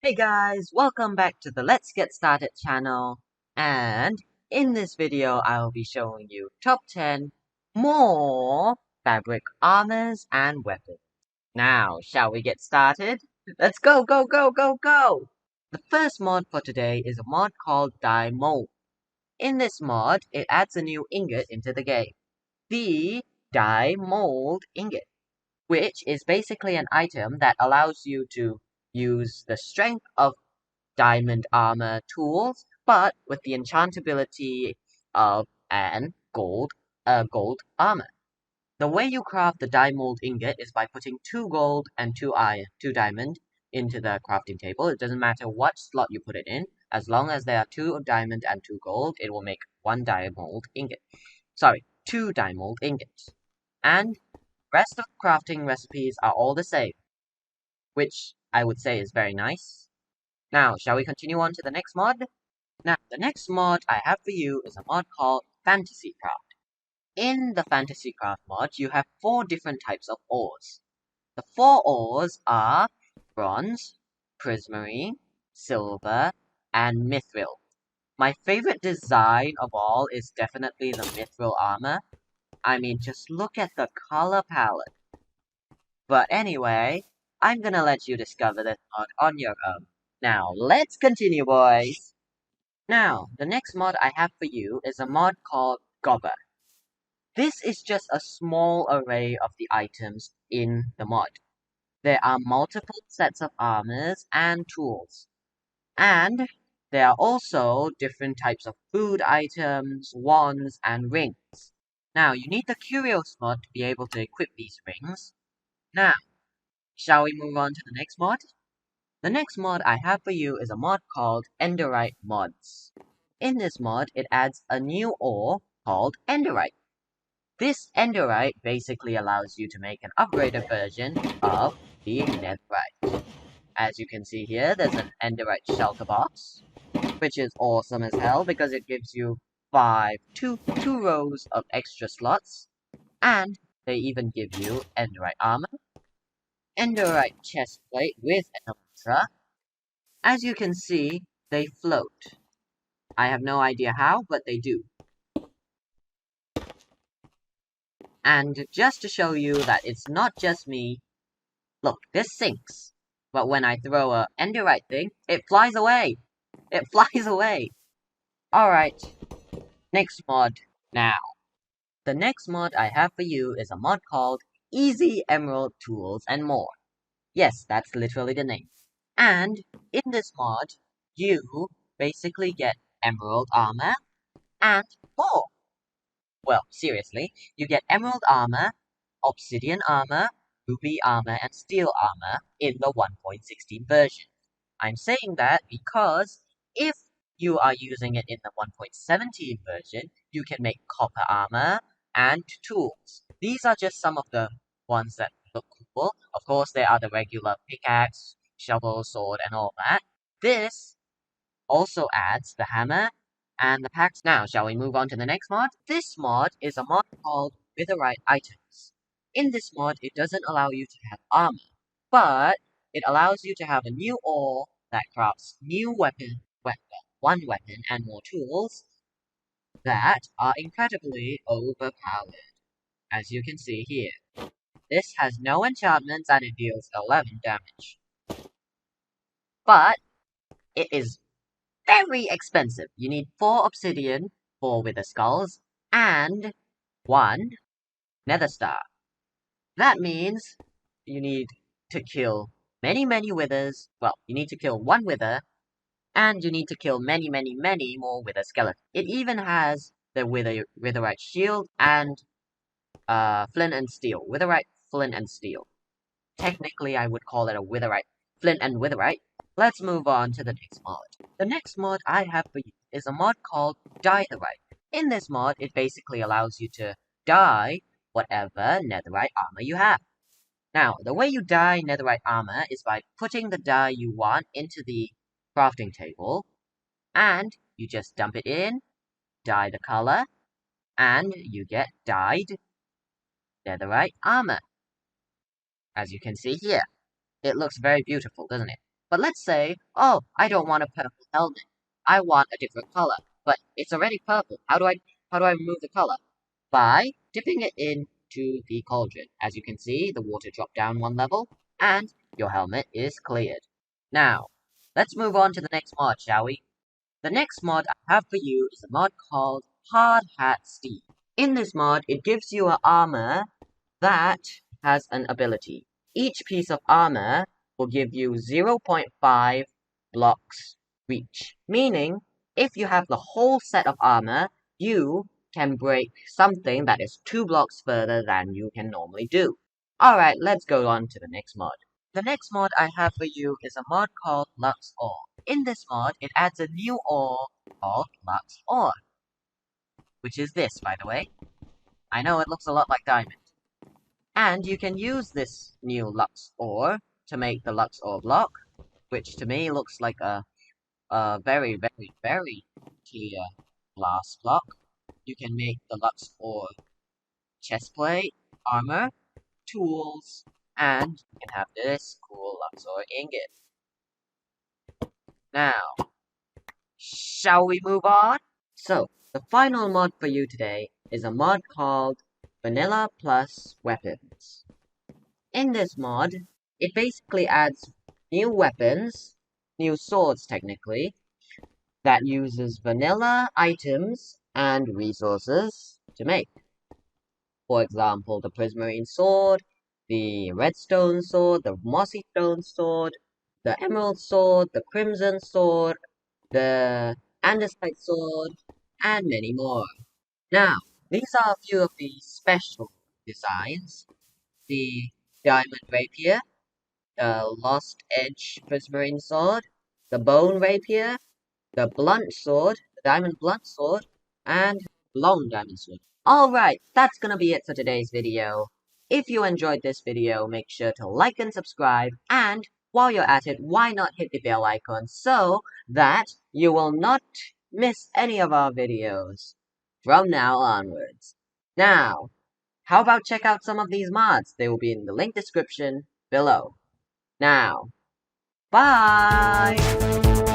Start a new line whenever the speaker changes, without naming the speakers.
Hey guys, welcome back to the Let's Get Started channel, and in this video I'll be showing you top 10 more fabric armors and weapons. Now, shall we get started? Let's go, go, go, go, go! The first mod for today is a mod called Diamold. In this mod, it adds a new ingot into the game, the Diamold ingot, which is basically an item that allows you to use the strength of diamond armor tools, but with the enchantability of gold armor. The way you craft the Diamold ingot is by putting 2 gold and 2 diamond into the crafting table. It doesn't matter what slot you put it in, as long as there are 2 diamond and 2 gold, it will make 1 Diamold ingot. Sorry, 2 Diamold ingots. And rest of crafting recipes are all the same, which I would say is very nice. Now, shall we continue on to the next mod? Now, the next mod I have for you is a mod called Fantasycraft. In the Fantasycraft mod, you have 4 different types of ores. The 4 ores are bronze, prismarine, silver, and mithril. My favorite design of all is definitely the mithril armor. I mean, just look at the color palette. But anyway, I'm gonna let you discover this mod on your own. Now, let's continue, boys! Now, the next mod I have for you is a mod called Gobber. This is just a small array of the items in the mod. There are multiple sets of armors and tools. And there are also different types of food items, wands, and rings. Now, you need the Curios mod to be able to equip these rings. Now, shall we move on to the next mod? The next mod I have for you is a mod called Enderite Mods. In this mod, it adds a new ore called Enderrite. This Enderrite basically allows you to make an upgraded version of the Netherite. As you can see here, there's an Enderrite shelter box, which is awesome as hell because it gives you two rows of extra slots, and they even give you Enderrite armor, Enderrite chestplate with an elytra. As you can see, they float. I have no idea how, but they do. And just to show you that it's not just me, look, this sinks. But when I throw a Enderite thing, it flies away. It flies away. Alright, next mod now. The next mod I have for you is a mod called Easy Emerald Tools and More. Yes, that's literally the name. And in this mod, you basically get emerald armor and more. Well, seriously, you get emerald armor, obsidian armor, ruby armor, and steel armor in the 1.16 version. I'm saying that because if you are using it in the 1.17 version, you can make copper armor and tools. These are just some of the ones that look cool. Of course, there are the regular pickaxe, shovel, sword, and all that. This also adds the hammer and the packs. Now, shall we move on to the next mod? This mod is a mod called Witherite items. In this mod, it doesn't allow you to have armor, but it allows you to have a new ore that crafts new one weapon and more tools that are incredibly overpowered. As you can see here, this has no enchantments and it deals 11 damage. But it is very expensive. You need 4 obsidian, 4 wither skulls, and 1 nether star. That means you need to kill many withers. Well, you need to kill 1 wither, and you need to kill many more wither skeletons. It even has the witherite shield and flint and steel. Witherite, flint and steel. Technically, I would call it a witherite, flint and witherite. Let's move on to the next mod. The next mod I have for you is a mod called Dyetherite. In this mod, it basically allows you to dye whatever netherite armor you have. Now, the way you dye netherite armor is by putting the dye you want into the crafting table, and you just dump it in, dye the color, and you get dyed netherite armor. As you can see here, it looks very beautiful, doesn't it? But let's say, oh, I don't want a purple helmet. I want a different color, but it's already purple. How do I remove the color? By dipping it into the cauldron. As you can see, the water dropped down one level, and your helmet is cleared. Now, let's move on to the next mod, shall we? The next mod I have for you is a mod called Hardhat Steam. In this mod, it gives you an armor that has an ability. Each piece of armor will give you 0.5 blocks reach, meaning if you have the whole set of armor, you can break something that is 2 blocks further than you can normally do. Alright, let's go on to the next mod. The next mod I have for you is a mod called Luxor. In this mod, it adds a new ore called Luxor, which is this, by the way. I know it looks a lot like diamond. And you can use this new Luxor to make the Luxor block, which to me looks like a very, very, very clear glass block. You can make the Luxor chestplate, armor, tools, and you can have this cool Luxor ingot. Now, shall we move on? So, the final mod for you today is a mod called Vanilla Plus Weapons. In this mod, it basically adds new weapons, new swords technically, that uses vanilla items and resources to make. For example, the prismarine sword, the redstone sword, the mossy stone sword, the emerald sword, the crimson sword, the andesite sword, and many more. Now, these are a few of the special designs. The diamond rapier, the lost edge prismarine sword, the bone rapier, the blunt sword, the diamond blunt sword, and long diamond sword. Alright, that's gonna be it for today's video. If you enjoyed this video, make sure to like and subscribe, and while you're at it, why not hit the bell icon so that you will not miss any of our videos from now onwards. Now, how about check out some of these mods? They will be in the link description below. Now, bye!